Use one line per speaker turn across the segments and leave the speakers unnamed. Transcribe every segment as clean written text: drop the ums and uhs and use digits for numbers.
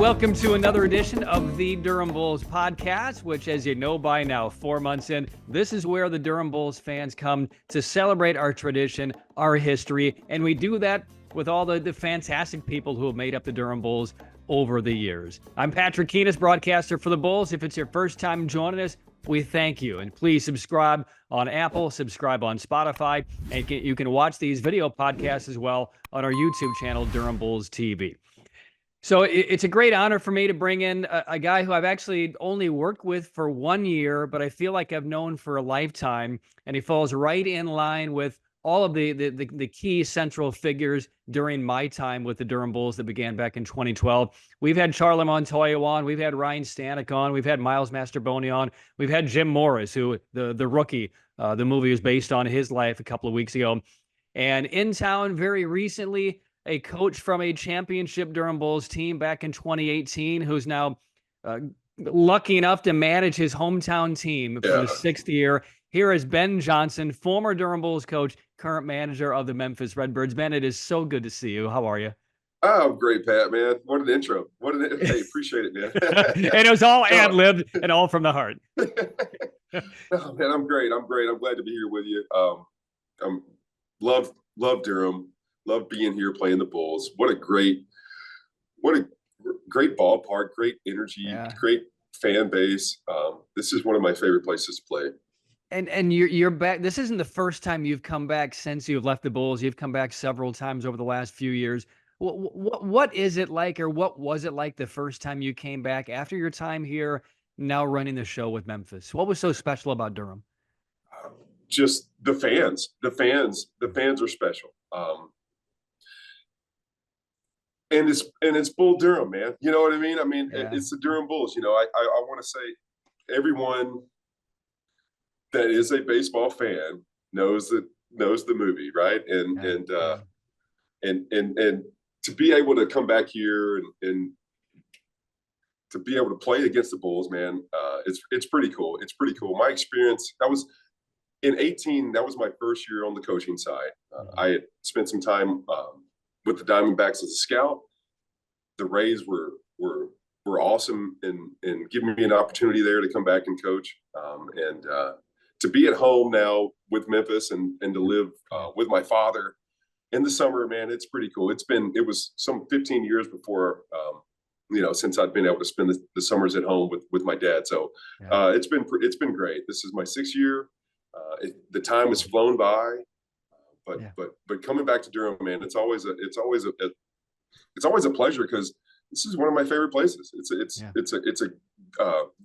Welcome to another edition of the Durham Bulls Podcast, which, as you know by now, 4 months in, this is where the Durham Bulls fans come to celebrate our tradition, our history, and we do that with all the fantastic people who have made up the Durham Bulls over the years. I'm Patrick Keenis, broadcaster for the Bulls. If it's your first time joining us, we thank you. And please subscribe on Apple, subscribe on Spotify, and you can watch these video podcasts as well on our YouTube channel, Durham Bulls TV. So it's a great honor for me to bring in a guy who I've actually only worked with for 1 year, but I feel like I've known for a lifetime, and he falls right in line with all of the key central figures during my time with the Durham Bulls that began back in 2012. We've had Charlie Montoya on, we've had Ryan Stanek on, we've had Miles Masterboni on, we've had Jim Morris, who the rookie, the movie was based on his life a couple of weeks ago. And in town very recently, a coach from a championship Durham Bulls team back in 2018, who's now lucky enough to manage his hometown team for the sixth year. Here is Ben Johnson, former Durham Bulls coach, current manager of the Memphis Redbirds. Ben, it is so good to see you. How are you?
Oh, great, Pat, man. What an intro. Hey, appreciate it, man.
And it was all ad-libbed and all from the heart.
Oh, man, I'm great. I'm glad to be here with you. Love Durham. Love being here playing the Bulls. What a great ballpark, great energy, great fan base. This is one of my favorite places to play.
And you're back. This isn't the first time you've come back since you've left the Bulls. You've come back several times over the last few years. What is it like, or what was it like the first time you came back after your time here, now running the show with Memphis? What was so special about Durham?
Just the fans. The fans are special. And it's Bull Durham, man. You know what I mean? It's the Durham Bulls. You know, I want to say everyone that is a baseball fan knows the movie, right? And to be able to come back here and to be able to play against the Bulls, man, it's pretty cool. It's pretty cool. My experience, that was in 2018. That was my first year on the coaching side. I had spent some time with the Diamondbacks as a scout. The Rays were awesome in giving me an opportunity there to come back and coach, and to be at home now with Memphis and to live with my father in the summer, man, it's pretty cool. It was some 15 years before, since I'd been able to spend the summers at home with my dad. So it's been great. This is my 6th year. The time has flown by. But coming back to Durham, man, it's always a pleasure, because this is one of my favorite places. The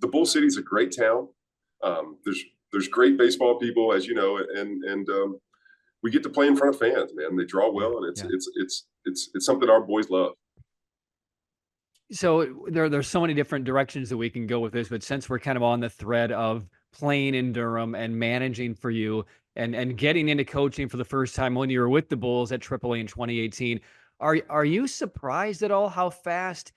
Bull City's a great town. There's great baseball people, as you know, and we get to play in front of fans, man. They draw well, and it's something our boys love.
So there's so many different directions that we can go with this, but since we're kind of on the thread of playing in Durham and managing for you, and getting into coaching for the first time when you were with the Bulls at AAA in 2018, are you surprised at all how fast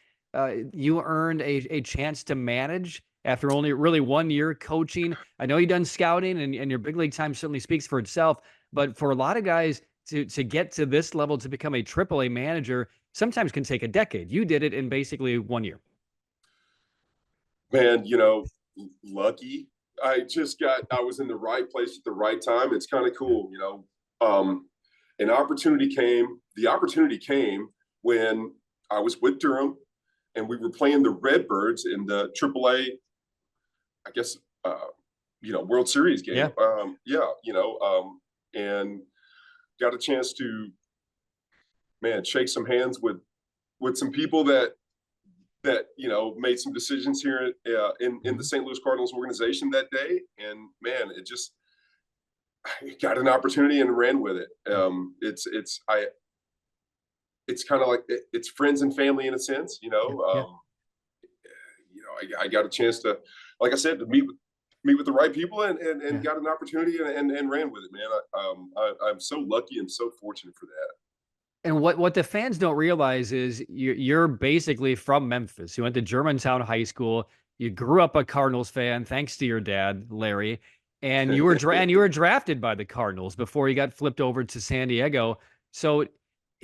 you earned a chance to manage after only really 1 year coaching? I know you've done scouting, and your big league time certainly speaks for itself, but for a lot of guys to get to this level, to become a AAA manager, sometimes can take a decade. You did it in basically 1 year.
Man, lucky. I was in the right place at the right time. It's kind of cool, an opportunity came. The opportunity came when I was with Durham and we were playing the Redbirds in the AAA, I guess, World Series game. And got a chance to, shake some hands with some people that made some decisions here in the St. Louis Cardinals organization that day. And man, I got an opportunity and ran with it. It's kind of like it's friends and family in a sense, I got a chance to, like I said, to meet with the right people and got an opportunity and ran with it, man. I'm so lucky and so fortunate for that.
And what the fans don't realize is you're basically from Memphis. You went to Germantown High School. You grew up a Cardinals fan, thanks to your dad, Larry. And you were drafted by the Cardinals before you got flipped over to San Diego. So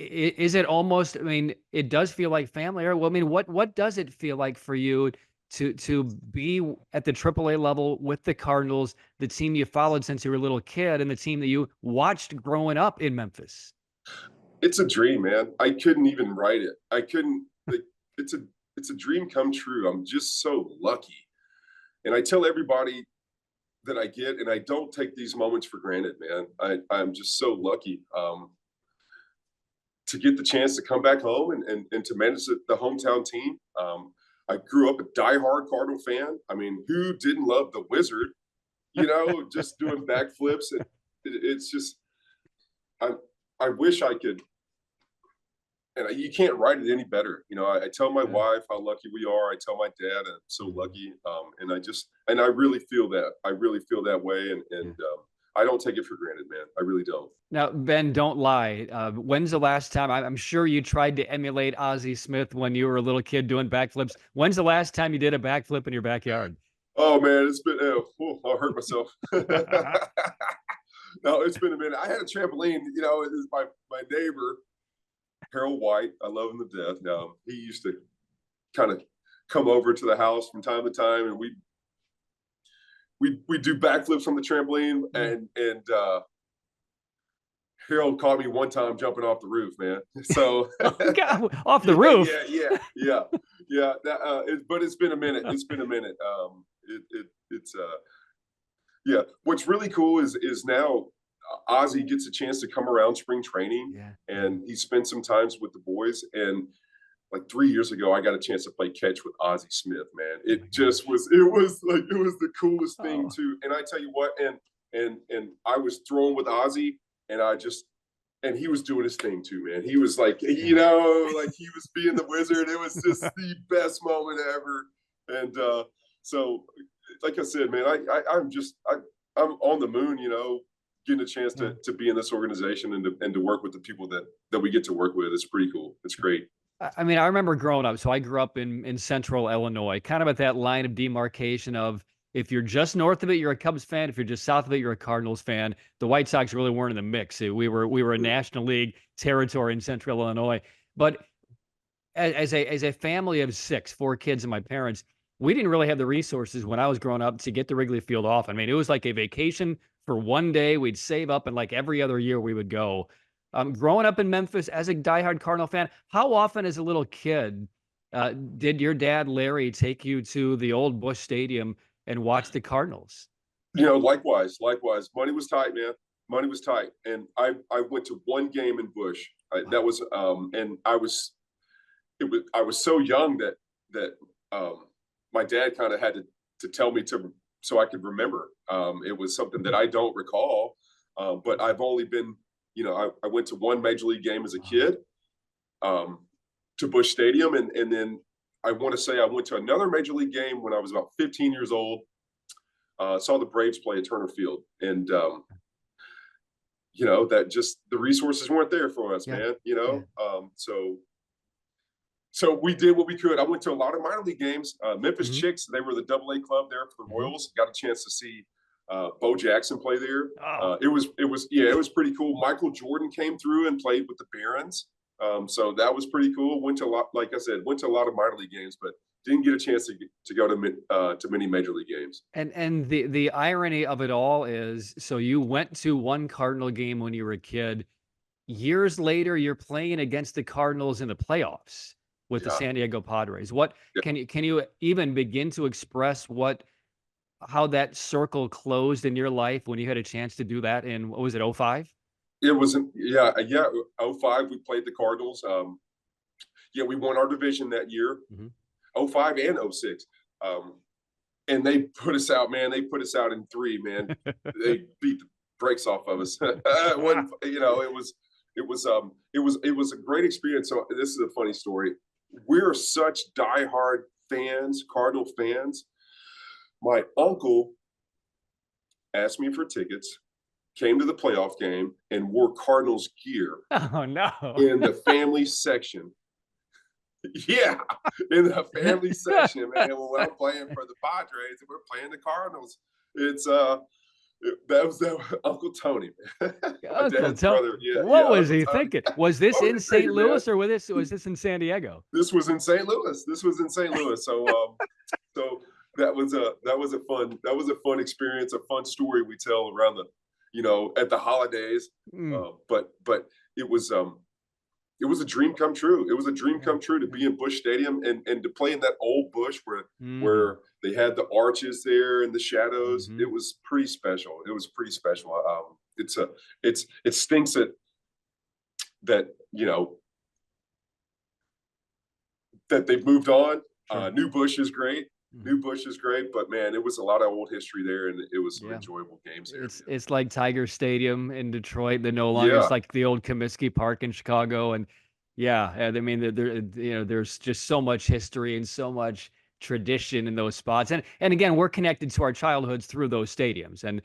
Is it almost, I mean, it does feel like family. Well, I mean, what does it feel like for you to be at the AAA level with the Cardinals, the team you followed since you were a little kid, and the team that you watched growing up in Memphis?
It's a dream, man. I couldn't even write it. I couldn't. Like, it's a dream come true. I'm just so lucky, and I tell everybody that I get, and I don't take these moments for granted, man. I'm just so lucky to get the chance to come back home and to manage the hometown team. I grew up a diehard Cardinal fan. I mean, who didn't love the Wizard? You know, just doing backflips. It's just, I wish I could. And you can't write it any better. You know, I tell my wife how lucky we are. I tell my dad I'm so lucky. And I really feel that. I really feel that way. And I don't take it for granted, man. I really don't.
Now, Ben, don't lie. When's the last time? I'm sure you tried to emulate Ozzie Smith when you were a little kid doing backflips. When's the last time you did a backflip in your backyard?
Oh, man, it's been, I hurt myself. No, it's been a minute. I had a trampoline, you know, it was my neighbor, Harold White. I love him to death. Now, he used to kind of come over to the house from time to time, and we do backflips on the trampoline, and Harold caught me one time jumping off the roof, man. So
God, off the roof.
Yeah. But it's been a minute. It's been a minute. Yeah. What's really cool is now Ozzie gets a chance to come around spring training, and he spent some times with the boys. And like 3 years ago, I got a chance to play catch with Ozzie Smith, man. It was the coolest thing too. And I tell you what, and I was throwing with Ozzie, and he was doing his thing too, man. He was like, you know, like he was being the Wizard. It was just the best moment ever. And so, like I said, man, I'm on the moon, you know, getting a chance to be in this organization and to work with the people that we get to work with. It's pretty cool. It's great.
I mean, I remember growing up. So I grew up in central Illinois, kind of at that line of demarcation of, if you're just north of it, you're a Cubs fan. If you're just south of it, you're a Cardinals fan. The White Sox really weren't in the mix. We were a National League territory in central Illinois. But as a family of six, 4 kids and my parents, we didn't really have the resources when I was growing up to get to Wrigley Field often. I mean, it was like a vacation for one day. We'd save up, and like every other year we would go. Growing up in Memphis as a diehard Cardinal fan, how often as a little kid did your dad, Larry, take you to the old Busch Stadium and watch the Cardinals?
You know, likewise. Money was tight, man. Money was tight. And I went to one game in Busch. That was, and I was so young that my dad kind of had to tell me so I could remember. It was something that I don't recall, but I've only been, you know, I went to one Major League game as a kid, to Busch Stadium. And then I want to say I went to another Major League game when I was about 15 years old. Saw the Braves play at Turner Field. And, you know, that just the resources weren't there for us, man, you know? So we did what we could. I went to a lot of minor league games. Memphis Chicks, they were the AA club there for the Royals. Got a chance to see Bo Jackson play there. It was pretty cool. Michael Jordan came through and played with the Barons. So that was pretty cool. Went to a lot of minor league games, but didn't get a chance to go to many major league games.
And the irony of it all is, so you went to one Cardinal game when you were a kid. Years later, you're playing against the Cardinals in the playoffs with the San Diego Padres. What can you even begin to express how that circle closed in your life when you had a chance to do that in, what was it, 05?
It was 05. We played the Cardinals. We won our division that year. 05 and 06. And they put us out, man. They put us out in 3, man. They beat the brakes off of us. It was a great experience. So this is a funny story. We're such diehard fans, Cardinal fans. My uncle asked me for tickets, came to the playoff game, and wore Cardinals gear.
Oh, no.
In the family section. Yeah, in the family section, man. When I'm playing for the Padres and we're playing the Cardinals. It's that Uncle Tony, man. My dad's brother. Yeah,
what
yeah,
was
Uncle
he
Tony.
thinking? Was this
What
in
was he
St.
thinking,
Louis
man?
or was this in San Diego?
This was in St. Louis. So that was a fun experience, a fun story we tell around at the holidays. But it was a dream come true. It was a dream come true to be in Busch Stadium and to play in that old Busch where they had the arches there and the shadows. It was pretty special. It was pretty special. It stinks that that they've moved on.
Sure.
New Busch is great. But man, it was a lot of old history there, and it was some enjoyable games there.
It's like Tiger Stadium in Detroit. The no longer it's like the old Comiskey Park in Chicago, and I mean there's just so much history and so much tradition in those spots, and again we're connected to our childhoods through those stadiums, and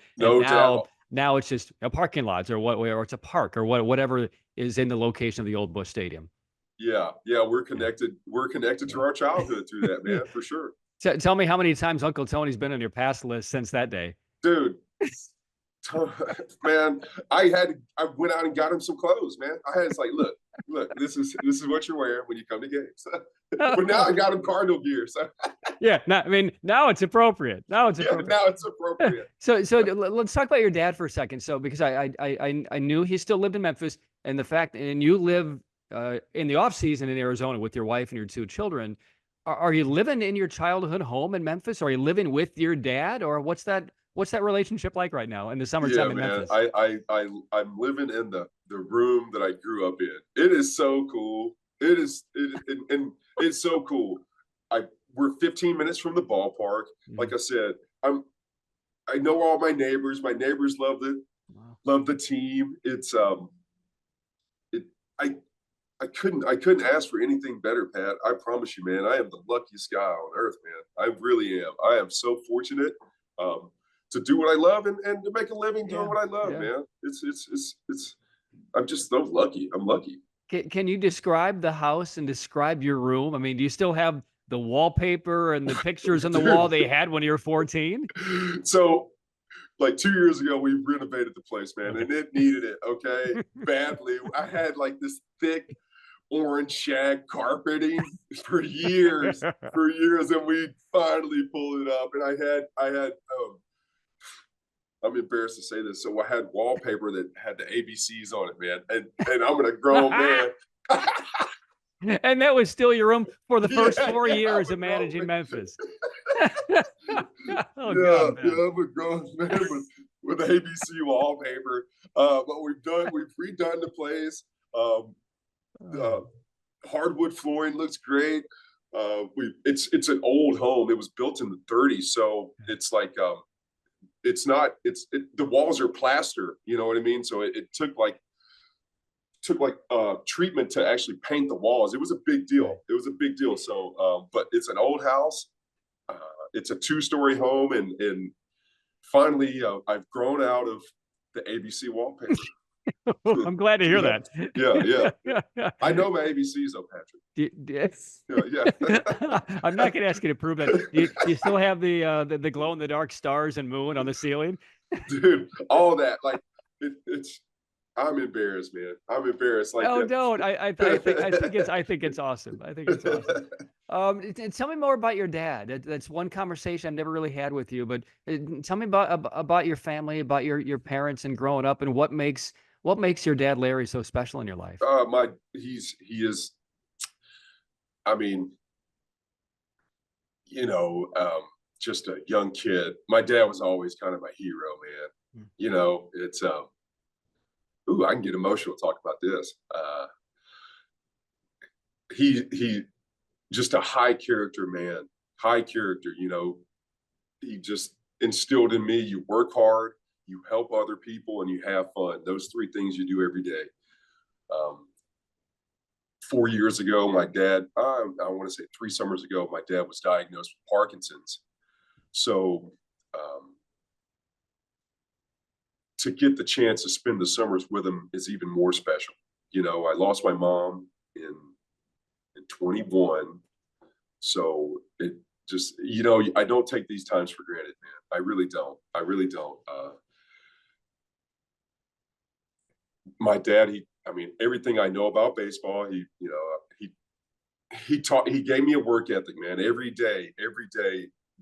now it's just parking lots or it's a park or whatever is in the location of the old Busch Stadium.
Yeah, we're connected. We're connected to our childhood through that, man, for sure.
Tell me how many times Uncle Tony's been on your pass list since that day.
Dude, man, I went out and got him some clothes, man. It's like, look, this is what you're wearing when you come to games. But now I got him Cardinal gear. So
now it's appropriate. Now it's
appropriate.
So let's talk about your dad for a second. So because I knew he still lived in Memphis, and you live in the off season in Arizona with your wife and your two children. Are you living in your childhood home in Memphis? Or are you living with your dad, or what's that relationship like right now in the summertime in Memphis?
I'm living in the room that I grew up in. It is so cool. And it's so cool. We're 15 minutes from the ballpark. Like I said, I know all my neighbors. My neighbors love the team. It's I couldn't ask for anything better, Pat. I promise you, man. I am the luckiest guy on earth, man. I really am. I am so fortunate to do what I love and to make a living doing what I love, man. I'm just so lucky. I'm lucky.
Can you describe the house and describe your room? I mean, do you still have the wallpaper and the pictures on the wall they had when you were 14?
So, like 2 years ago, we renovated the place, man, and it needed it, okay, badly. I had like this thick orange shag carpeting for years, and we finally pulled it up. And I had I'm embarrassed to say this, so I had wallpaper that had the ABCs on it, man, and I'm a grown man.
And that was still your room for the first 4 years of managing Memphis.
God, I'm a grown man with ABC wallpaper. But we've redone the place. Hardwood flooring looks great. It's an old home. It was built in the 30s, so it's like the walls are plaster. You know what I mean? So it took treatment to actually paint the walls. It was a big deal. So, but it's an old house. It's a 2-story home, and finally, I've grown out of the ABC wallpaper.
I'm glad to hear that.
Yeah. I know my ABCs, though, Patrick.
I'm not going to ask you to prove that. Do you still have the glow in the dark stars and moon on the ceiling?
Dude, all that. Like I'm embarrassed, man. I'm embarrassed. Like,
oh, don't. I think it's awesome. I think it's awesome. Tell me more about your dad. That's one conversation I've never really had with you. But tell me about your family, about your parents, and growing up, and what makes your dad Larry so special in your life.
He is. I mean, just a young kid. My dad was always kind of my hero, man. It's I can get emotional talking about this. He just a high character man, he just instilled in me, you work hard, you help other people, and you have fun. Those 3 things you do every day. 4 years ago, my dad, I want to say 3 summers ago, my dad was diagnosed with Parkinson's. So to get the chance to spend the summers with him is even more special. I lost my mom in 21. So it just, I don't take these times for granted, man. I really don't. my dad, everything I know about baseball, he gave me a work ethic, man. Every day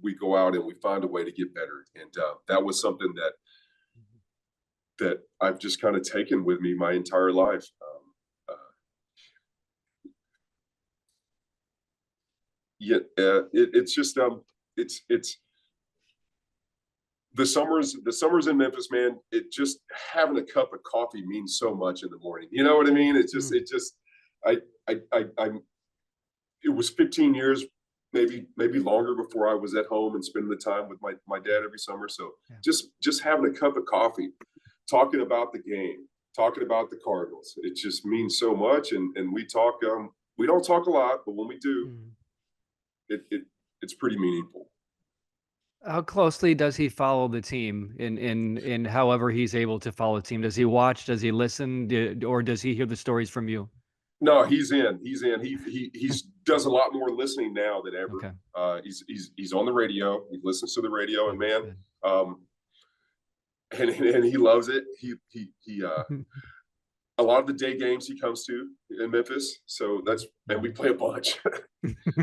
we go out and we find a way to get better. And that was something that I've just kind of taken with me my entire life. It's just it's the summers in Memphis, man. It just having a cup of coffee means so much in the morning. You know what I mean? It was 15 years, maybe longer, before I was at home and spending the time with my dad every summer. So just having a cup of coffee, talking about the game, talking about the Cardinals, it just means so much. And we talk. We don't talk a lot, but when we do, it's pretty meaningful.
How closely does he follow the team in however he's able to follow the team? Does he watch? Does he listen? Or does he hear the stories from you?
No, he's in. He does a lot more listening now than ever. Okay. He's on the radio. He listens to the radio, and man, and he loves it. He a lot of the day games he comes to in Memphis. So and we play a bunch.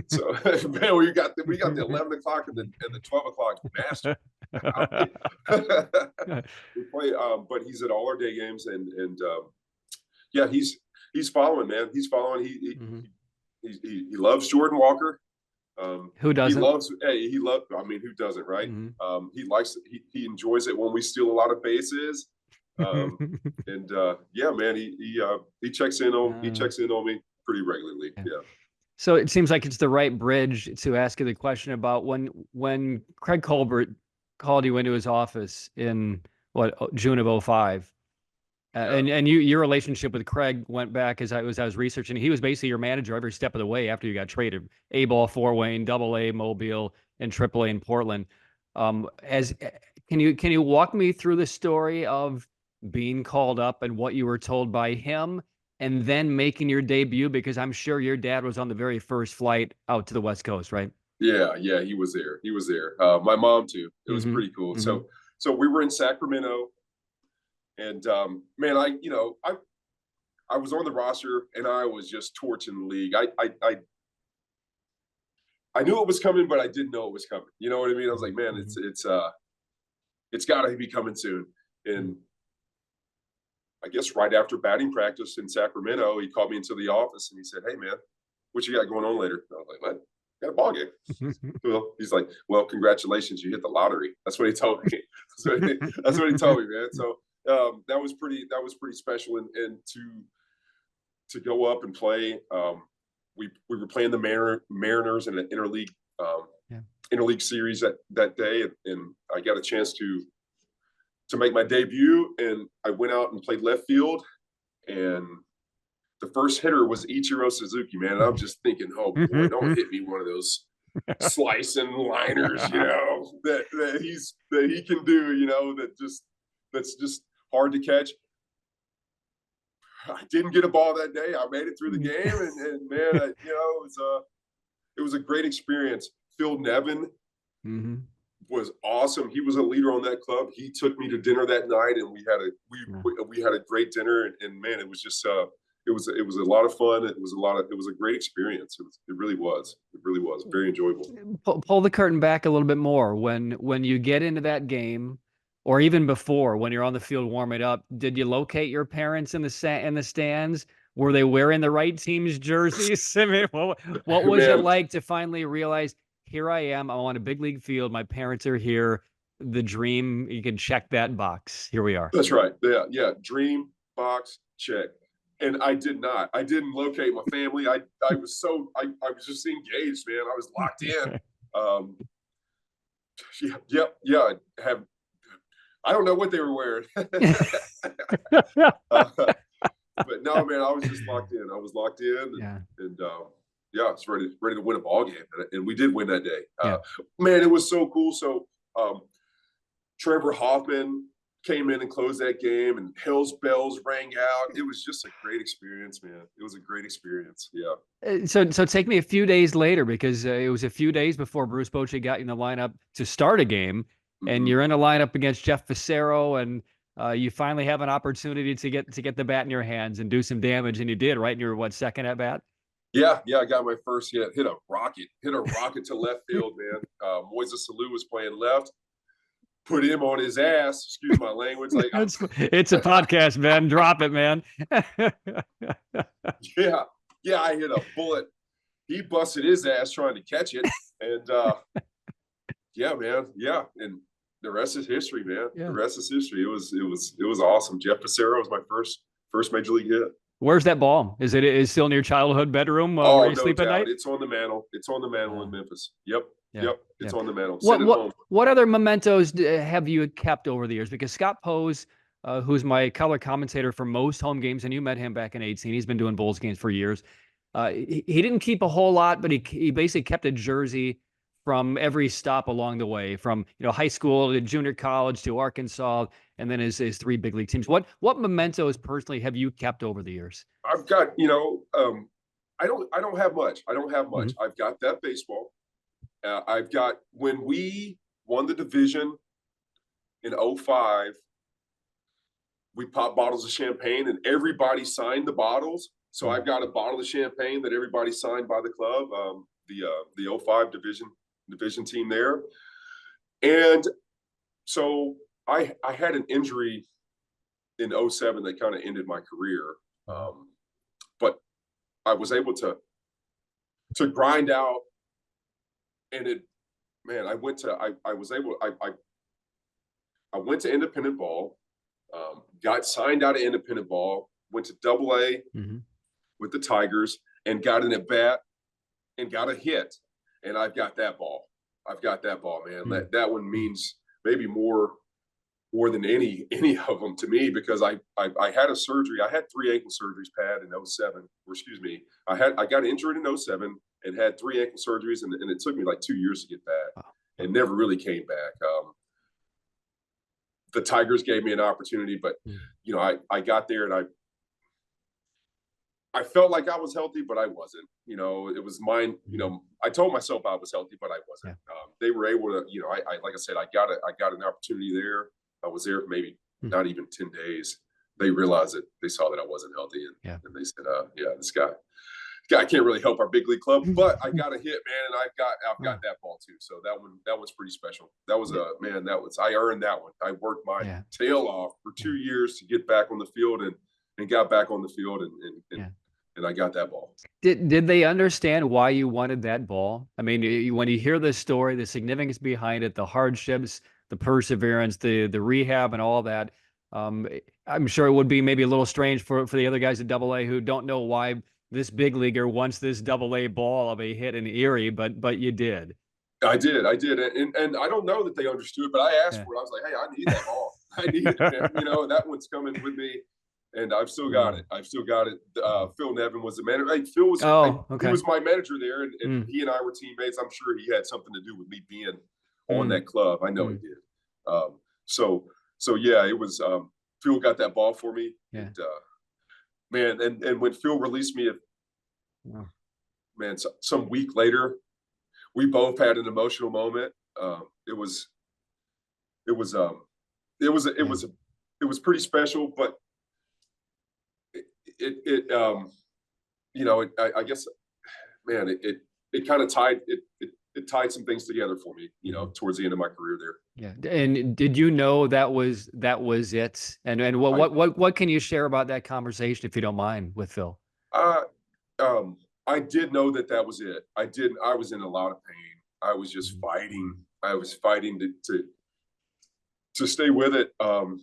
So man, we got the 11 o'clock and the 12 o'clock master. We play, but he's at all our day games, and he's following, man. He's following. He loves Jordan Walker.
Who doesn't?
Who doesn't, right? Mm-hmm. He enjoys it when we steal a lot of bases. Man, he checks in on me pretty regularly. Yeah.
So it seems like it's the right bridge to ask you the question about when Craig Colbert called you into his office in June of 2005. And your relationship with Craig went back as I was researching. He was basically your manager every step of the way after you got traded. A-ball, Fort Wayne, AA, Mobile, and AAA in Portland. Can you walk me through the story of being called up and what you were told by him, and then making your debut? Because I'm sure your dad was on the very first flight out to the West Coast, right?
Yeah, he was there. My mom too. It was pretty cool. Mm-hmm. So we were in Sacramento. And man, I was on the roster and I was just torching the league. I knew it was coming, but I didn't know it was coming. You know what I mean? I was like, man, it's got to be coming soon. And I guess right after batting practice in Sacramento, he called me into the office and he said, "Hey man, what you got going on later?" And I was like, "What? Got a ball game." Well, he's like, "Well, congratulations, you hit the lottery." That's what he told me. That's what he told me, man. So that was pretty special, and to go up and play. We were playing the Mariners in an interleague series that day, and I got a chance to make my debut, and I went out and played left field, and the first hitter was Ichiro Suzuki, man. And I'm just thinking, oh boy, don't hit me one of those slicing liners, that he can do, that's just hard to catch. I didn't get a ball that day. I made it through the game, and man, it was a great experience. Phil Nevin was awesome. He was a leader on that club. He took me to dinner that night, and we had a great dinner. And man, it was just it was a lot of fun. It was a great experience. It really was. It really was very enjoyable.
Pull the curtain back a little bit more. When you get into that game, or even before, when you're on the field warming up, did you locate your parents in the stands? Were they wearing the right team's jerseys? I mean, what was it like to finally realize, here I am, I'm on a big league field, my parents are here, the dream, you can check that box. Here we are.
That's right. Yeah. Dream box check. And I didn't locate my family. I was just engaged, man. I was locked in. I don't know what they were wearing. But no, man, I was just locked in. And I was ready to win a ball game, and we did win that day. Man, it was so cool. So Trevor Hoffman came in and closed that game, and Hell's bells rang out. It was just a great experience, man. It was a great experience. Yeah.
So take me a few days later, because it was a few days before Bruce Bochy got you in the lineup to start a game, and you're in a lineup against Jeff Fassero, and you finally have an opportunity to get the bat in your hands and do some damage, and you did, right? And you're second at bat?
Yeah, I got my first hit. Hit a rocket to left field, man. Moises Alou was playing left. Put him on his ass. Excuse my language. Like
it's a podcast, man. Drop it, man.
Yeah. I hit a bullet. He busted his ass trying to catch it, and yeah, man. Yeah, and the rest is history, man. Yeah. The rest is history. It was awesome. Jeff Passero was my first major league hit.
Where's that ball? Is it still in your childhood bedroom where you sleep at night?
It's on the mantle. It's on the mantle in Memphis. Yep. It's on the mantle.
What other mementos have you kept over the years? Because Scott Pose, who's my color commentator for most home games, and you met him back in 18. He's been doing Bulls games for years. He didn't keep a whole lot, but he basically kept a jersey from every stop along the way, from high school to junior college to Arkansas, and then his 3 big league teams. What mementos personally have you kept over the years?
I've got I don't have much. Mm-hmm. I've got that baseball. I've got when we won the division in 2005, we popped bottles of champagne and everybody signed the bottles. So I've got a bottle of champagne that everybody signed by the club, the 2005 division team there. And so I had an injury in 2007 that kind of ended my career. But I was able to grind out, and I went to independent ball, got signed out of independent ball, went to AA with the Tigers, and got an at-bat and got a hit. And I've got that ball, man. That one means maybe more than any of them to me, because I had a surgery. I had 3 ankle surgeries, Pat, in 2007. Or excuse me, I got injured in 2007 and had 3 ankle surgeries, and it took me like 2 years to get back, and never really came back. The Tigers gave me an opportunity, but I got there and I felt like I was healthy, but I wasn't. It was mine. I told myself I was healthy, but I wasn't. They were able to. Like I said, I got an opportunity there. I was there for maybe not even 10 days. They realized it. They saw that I wasn't healthy, and they said, this guy can't really help our big league club." But I got a hit, man, and I've got that ball too. So that was pretty special. That was I earned that one. I worked my tail off for 2 years to get back on the field, and got back on the field, and I got that ball.
Did they understand why you wanted that ball? I mean, when you hear this story, the significance behind it, the hardships, the perseverance, the rehab, and all that, I'm sure it would be maybe a little strange for the other guys at AA who don't know why this big leaguer wants this AA ball of a hit in Erie, but you did.
I did, and I don't know that they understood, but I asked for it. I was like, "Hey, I need that ball. I need it. That one's coming with me." And I've still got it. Phil Nevin was the manager. Hey, Phil was he was my manager there, and he and I were teammates. I'm sure he had something to do with me being on that club. I know he did. So yeah, it was Phil got that ball for me. Yeah. And, man, and when Phil released me, some week later, we both had an emotional moment. It was pretty special, but I guess, man, it kind of tied some things together for me, towards the end of my career there.
Yeah. And did you know that was it? And what can you share about that conversation, if you don't mind, with Phil?
I did know that was it. I was in a lot of pain. I was just fighting. I was fighting to stay with it. I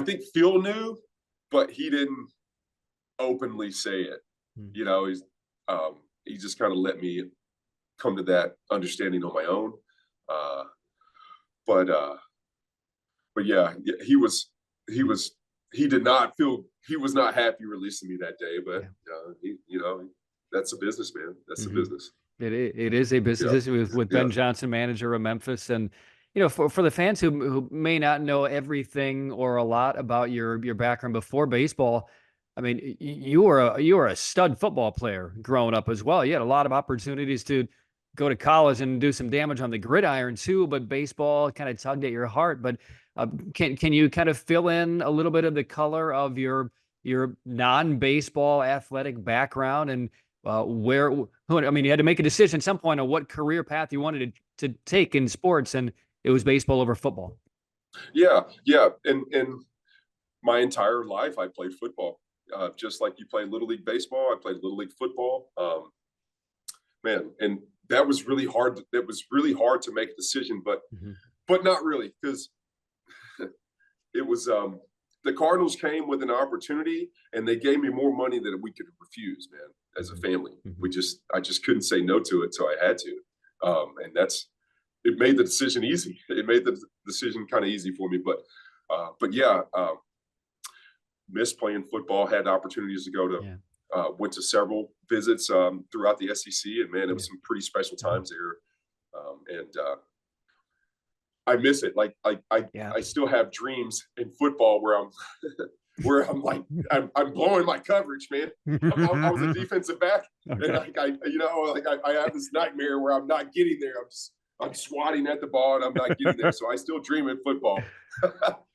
think Phil knew, but he didn't openly say it. He just kind of let me come to that understanding on my own. But yeah, he did not feel, he was not happy releasing me that day, but that's a business, man. That's a business.
It is a business with Ben Johnson, manager of Memphis. And, for the fans who may not know everything or a lot about your background before baseball, I mean, you were a stud football player growing up as well. You had a lot of opportunities to go to college and do some damage on the gridiron too, but baseball kind of tugged at your heart. But can you kind of fill in a little bit of the color of your non-baseball athletic background and I mean, you had to make a decision at some point on what career path you wanted to take in sports, and it was baseball over football.
Yeah. And my entire life, I played football. Just like you play Little League baseball, I played Little League football. Man, and that was really hard. It was really hard to make a decision, but not really, because it was the Cardinals came with an opportunity, and they gave me more money than we could refuse, man. As a family, I just couldn't say no to it, so I had to, and it made the decision easy. It made the decision kind of easy for me, but yeah, missed playing football. Had opportunities to go to, went to several visits throughout the SEC, and man, it was some pretty special times there, and I miss it. Like I still have dreams in football where I'm where I'm like I'm blowing my coverage, man. I was a defensive back, and I have this nightmare where I'm not getting there. I'm swatting at the ball and I'm not getting there. So I still dream in football.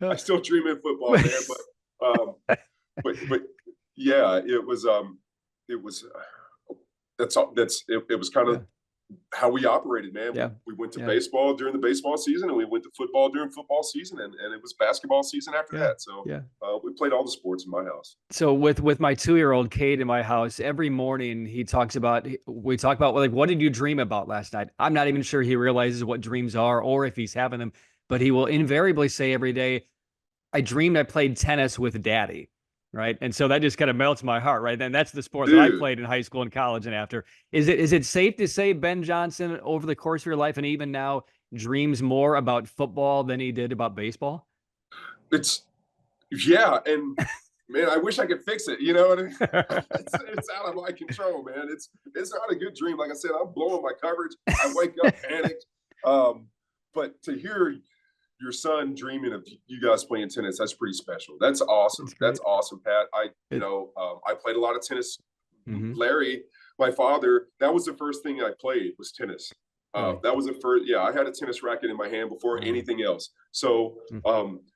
I still dream in football, man. But yeah, it was kind of how we operated, man.
Yeah.
We went to baseball during the baseball season, and we went to football during football season, and it was basketball season after that. So we played all the sports in my house.
So with my 2-year-old Cade in my house, every morning we talk about like, what did you dream about last night? I'm not even sure he realizes what dreams are or if he's having them, but he will invariably say every day, I dreamed I played tennis with Daddy. Right. And so that just kind of melts my heart. Right. And that's the sport that I played in high school and college and after. Is it safe to say Ben Johnson, over the course of your life and even now, dreams more about football than he did about baseball?
And man, I wish I could fix it. You know what I mean? It's out of my control, man. It's not a good dream. Like I said, I'm blowing my coverage. I wake up panicked. But to hear your son dreaming of you guys playing tennis, that's pretty special. That's awesome. That's awesome, Pat. I played a lot of tennis. Larry, my father, that was the first thing I played was tennis. That was the first. Yeah, I had a tennis racket in my hand before anything else. So,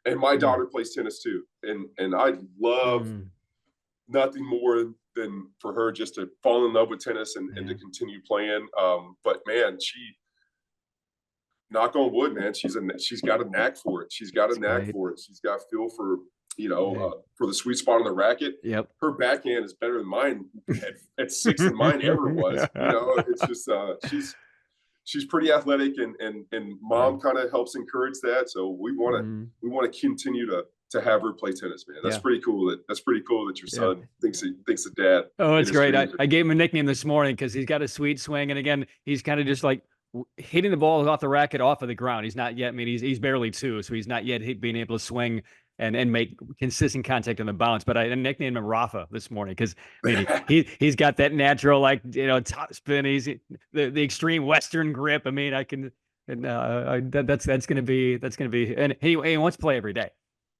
and my daughter plays tennis too, and I love nothing more than for her just to fall in love with tennis and to continue playing. But man, knock on wood, man, she's got a knack for it. She's got a knack for it. She's got a feel for, for the sweet spot on the racket.
Yep.
Her backhand is better than mine at 6 than mine ever was. It's just she's pretty athletic, and mom kind of helps encourage that. So we want to continue to have her play tennis, man. That's pretty cool. That's pretty cool that your son thinks the dad.
Oh, it's great. I gave him a nickname this morning because he's got a sweet swing, and again, he's kind of just like hitting the ball off the racket off of the ground. He's not yet. I mean, he's barely 2, so he's not yet being able to swing and make consistent contact on the bounce. But I nicknamed him Rafa this morning because he's got that natural, like, top spin. He's the extreme Western grip. I mean, that's going to be, and he wants to play every day.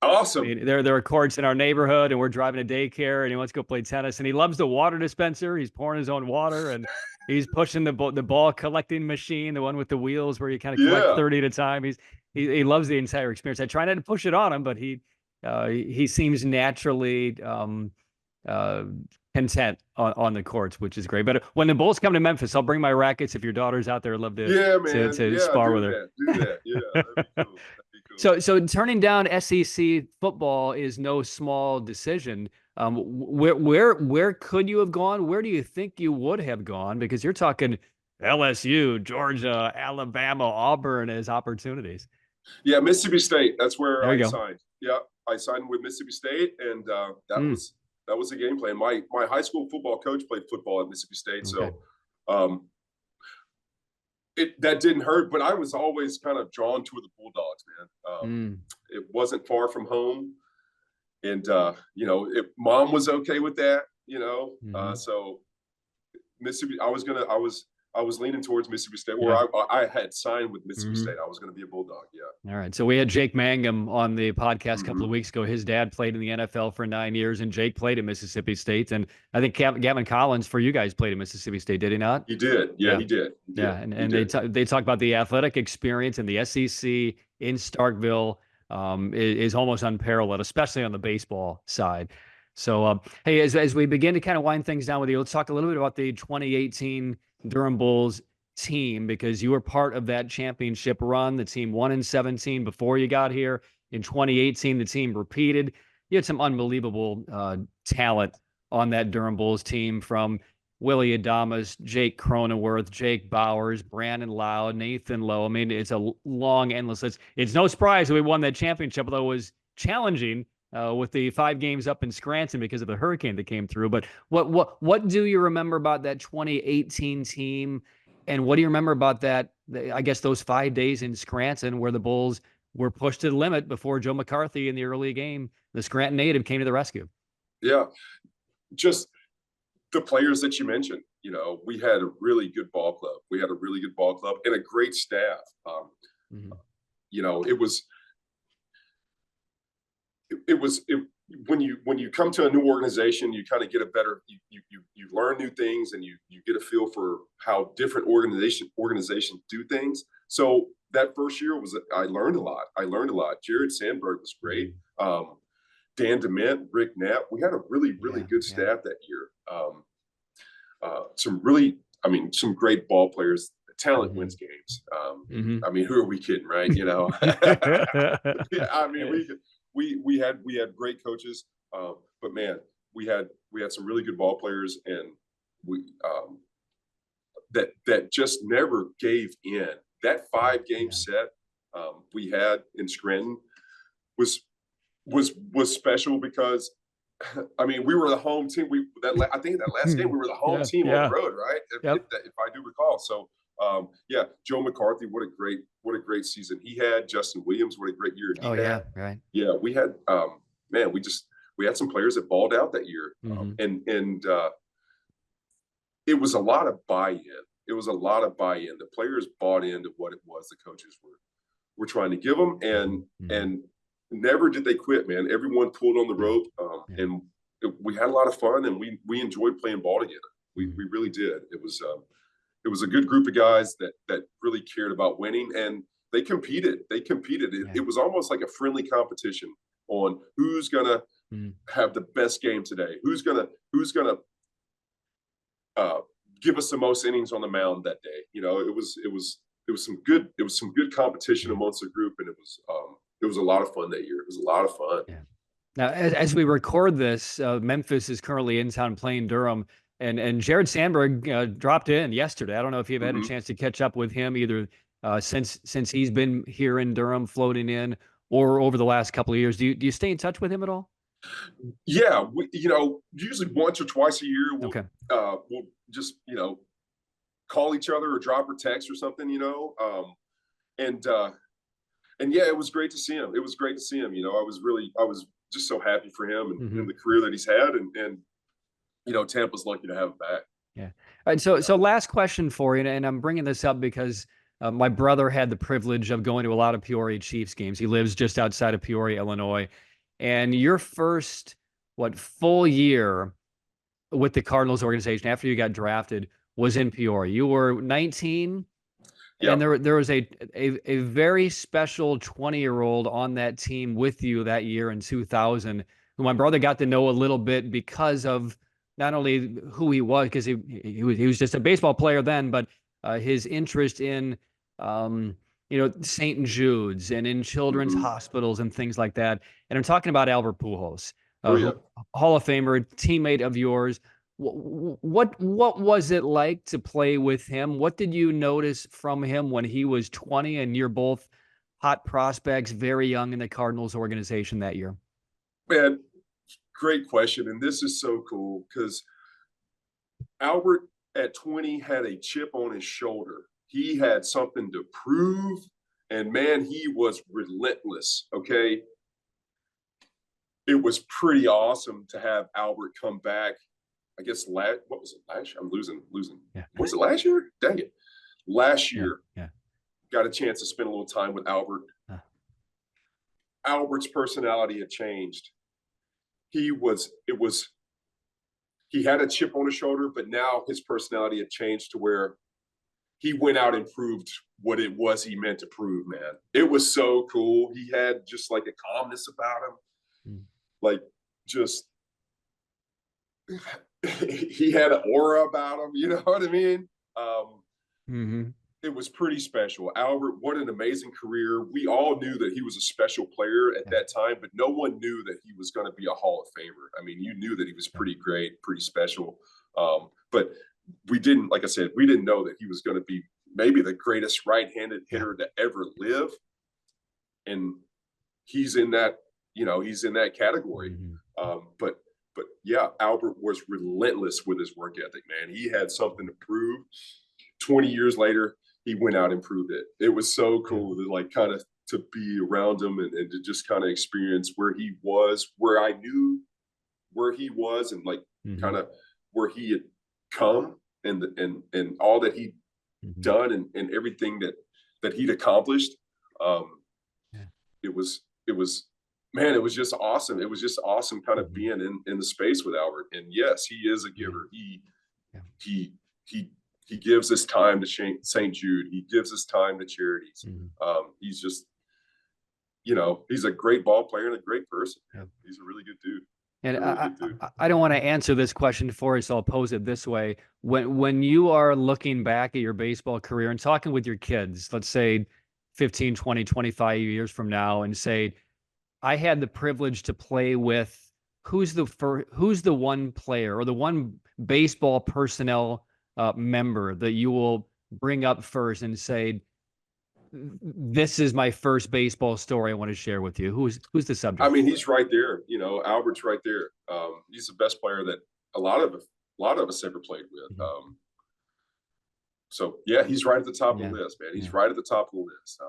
Awesome.
I mean, there are courts in our neighborhood, and we're driving to daycare, and he wants to go play tennis, and he loves the water dispenser. He's pouring his own water, and he's pushing the ball collecting machine, the one with the wheels where you kind of collect 30 at a time. He loves the entire experience. I try not to push it on him, but he seems naturally content on the courts, which is great. But when the Bulls come to Memphis, I'll bring my rackets. If your daughter's out there, I'd love to spar with her.
Do that. Yeah, that'd be cool.
So turning down SEC football is no small decision. Where could you have gone? Where do you think you would have gone? Because you're talking LSU, Georgia, Alabama, Auburn as opportunities.
Yeah, Mississippi State. That's where I signed. Yeah, I signed with Mississippi State, and that was the game plan. My high school football coach played football at Mississippi State, so that didn't hurt. But I was always kind of drawn to the Bulldogs, man. It wasn't far from home, and mom was okay with that, so Mississippi. I I was leaning towards Mississippi State, or I had signed with Mississippi State. I was going to be a Bulldog. Yeah.
All right. So we had Jake Mangum on the podcast a couple of weeks ago. His dad played in the NFL for 9 years, and Jake played at Mississippi State. And I think Gavin Collins for you guys played at Mississippi State, did he not?
He did. Yeah, he did.
Yeah, and they talk about the athletic experience in the SEC in Starkville is almost unparalleled, especially on the baseball side. So, hey, as we begin to kind of wind things down with you, let's talk a little bit about the 2018 Durham Bulls team, because you were part of that championship run. The team won in 17 before you got here. In 2018, the team repeated. You had some unbelievable talent on that Durham Bulls team, from Willie Adamas, Jake Cronenworth, Jake Bowers, Brandon Lau, Nathan Lowe. I mean, it's a long, endless list. It's no surprise that we won that championship, although it was challenging with the 5 games up in Scranton because of the hurricane that came through. But what do you remember about that 2018 team? And what do you remember about that, I guess, those 5 days in Scranton where the Bulls were pushed to the limit before Joe McCarthy in the early game, the Scranton native, came to the rescue?
Yeah, just the players that you mentioned. You know, we had a really good ball club. We had a really good ball club and a great staff. You know, when you come to a new organization, you kind of get a better, you learn new things, and you get a feel for how different organizations do things. So that first year I learned a lot. Jared Sandberg was great. Dan DeMint, Rick Knapp. We had a really good staff that year. Some great ball players. Talent wins games. I mean, who are we kidding, right? You know, I mean, we had great coaches, but man, we had some really good ball players, and we that just never gave in. That 5-game set we had in Scranton was special because, I mean, we were the home team. I think that last game we were the home team on the road, right? If I do recall. So Joe McCarthy, what a great season he had. Justin Williams, what a great year he had.
Right.
Yeah, we had we had some players that balled out that year, and it was a lot of buy-in. The players bought into what it was the coaches were trying to give them, and never did they quit, man. Everyone pulled on the rope, and we had a lot of fun, and we enjoyed playing ball together. We really did. It was a good group of guys that really cared about winning, and they competed. It was almost like a friendly competition on who's gonna have the best game today, who's gonna give us the most innings on the mound that day. You know, it was some good competition amongst the group, and it was a lot of fun that year. It was a lot of fun.
Yeah. Now, as we record this, Memphis is currently in town playing Durham, and Jared Sandberg dropped in yesterday. I don't know if you've had a chance to catch up with him either since he's been here in Durham floating in, or over the last couple of years. Do you stay in touch with him at all?
Yeah, usually once or twice a year, we'll just, call each other or drop a text or something, and yeah, it was great to see him. I was just so happy for him and the career that he's had, and Tampa's lucky to have him back.
Yeah. All right. So last question for you, and I'm bringing this up because my brother had the privilege of going to a lot of Peoria Chiefs games. He lives just outside of Peoria, Illinois. And your first, full year with the Cardinals organization after you got drafted was in Peoria. You were 19, and there was a very special 20-year-old on that team with you that year in 2000, who my brother got to know a little bit because of not only who he was, because he was just a baseball player then, but his interest in St. Jude's and in children's hospitals and things like that. And I'm talking about Albert Pujols, Hall of Famer, teammate of yours. What was it like to play with him? What did you notice from him when he was 20 and you're both hot prospects, very young in the Cardinals organization that year?
Man, great question. And this is so cool because Albert at 20 had a chip on his shoulder. He had something to prove, and man, he was relentless. Okay. It was pretty awesome to have Albert come back I guess what was it last year? I'm losing.
Yeah.
Was it last year? Dang it. Last year,
Yeah.
got a chance to spend a little time with Albert. Albert's personality had changed. He had a chip on his shoulder, but now his personality had changed to where he went out and proved what it was he meant to prove, man. It was so cool. He had just like a calmness about him. Like just he had an aura about him, you know what I mean? It was pretty special. Albert, what an amazing career. We all knew that he was a special player at that time, but no one knew that he was going to be a Hall of Famer. I mean, you knew that he was pretty great, pretty special. But we didn't, like I said, we didn't know that he was going to be maybe the greatest right-handed hitter to ever live. And he's in that, he's in that category. But yeah, Albert was relentless with his work ethic, man. He had something to prove. 20 years later, he went out and proved it. It was so cool to like kind of to be around him and to just kind of experience where he was, where I knew where he was, and like kind of where he had come and all that he'd done and everything that he'd accomplished. It was man, it was just awesome. It was just awesome kind of being in the space with Albert. And yes, he is a giver. He gives his time to St. Jude. He gives his time to charities. He's just, he's a great ball player and a great person. He's a really good dude.
And I don't want to answer this question for you, so I'll pose it this way. When you are looking back at your baseball career and talking with your kids, let's say 15, 20, 25 years from now, and say, I had the privilege to play with who's the one player or the one baseball personnel member that you will bring up first and say, this is my first baseball story I want to share with you. Who's the subject?
I mean, he's right there. Albert's right there. He's the best player that a lot of us ever played with. So yeah, he's right at the top of the list, man. He's right at the top of the list.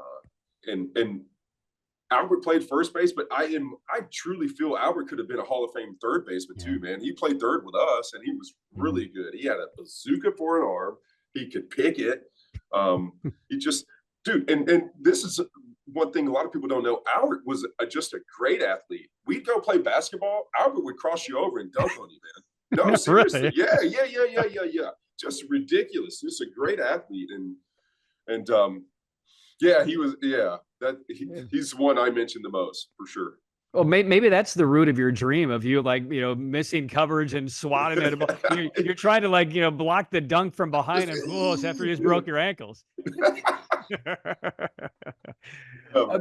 And Albert played first base, but I truly feel Albert could have been a Hall of Fame third baseman too, man. He played third with us, and he was really good. He had a bazooka for an arm. He could pick it. He just, dude, and this is one thing a lot of people don't know. Albert was just a great athlete. We'd go play basketball. Albert would cross you over and dunk on you, man. No, seriously. Really? Yeah. Just ridiculous. Just a great athlete. And yeah, he was, he's the one I mentioned the most, for sure.
Well, maybe that's the root of your dream of you, like, missing coverage and swatting it. You're trying to block the dunk from behind and Pujols after you just broke your ankles.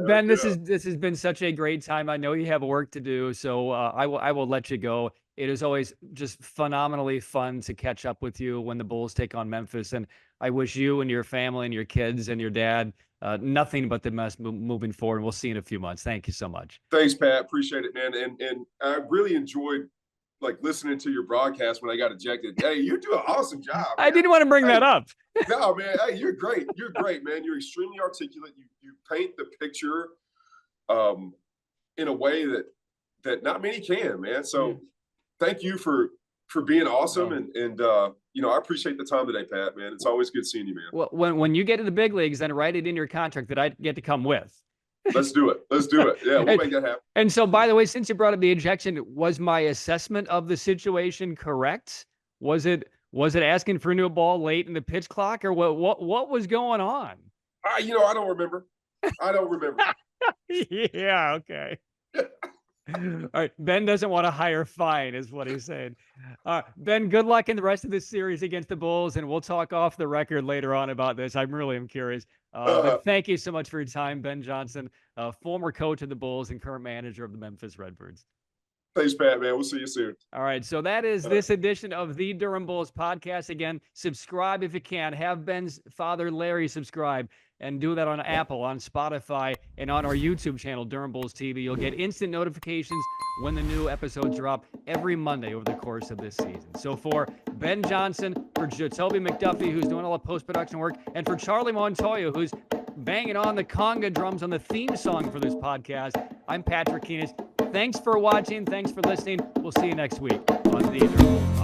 Ben, this has been such a great time. I know you have work to do, so I will let you go. It is always just phenomenally fun to catch up with you when the Bulls take on Memphis, and I wish you and your family and your kids and your dad nothing but the best moving forward. We'll see you in a few months. Thank you so much.
Thanks, Pat. Appreciate it, man. And I really enjoyed listening to your broadcast when I got ejected. Hey, you do an awesome job, man.
I didn't want to bring that up.
No, man. Hey, you're great. You're great, man. You're extremely articulate. You paint the picture in a way that not many can, man. So thank you for being awesome. And I appreciate the time today, Pat, man. It's always good seeing you, man.
Well, when you get to the big leagues, then write it in your contract that I get to come with.
Let's do it. Yeah, we'll make that happen.
And so, by the way, since you brought up the ejection, was my assessment of the situation correct? Was it asking for a new ball late in the pitch clock, or what was going on?
I don't remember.
Yeah, okay. All right, Ben doesn't want a higher fine, is what he's saying. Ben, good luck in the rest of this series against the Bulls, and we'll talk off the record later on about this. I really am curious. But thank you so much for your time, Ben Johnson, former coach of the Bulls and current manager of the Memphis Redbirds.
Thanks, Pat, man. We'll see you soon.
All right, so that is this edition of the Durham Bulls Podcast. Again, subscribe if you can. Have Ben's father, Larry, subscribe. And do that on Apple, on Spotify, and on our YouTube channel, Durham Bulls TV. You'll get instant notifications when the new episodes drop every Monday over the course of this season. So for Ben Johnson, for Jacoby McDuffie, who's doing all the post-production work, and for Charlie Montoya, who's banging on the conga drums on the theme song for this podcast, I'm Patrick Keenis. Thanks for watching. Thanks for listening. We'll see you next week on the Durham Bulls.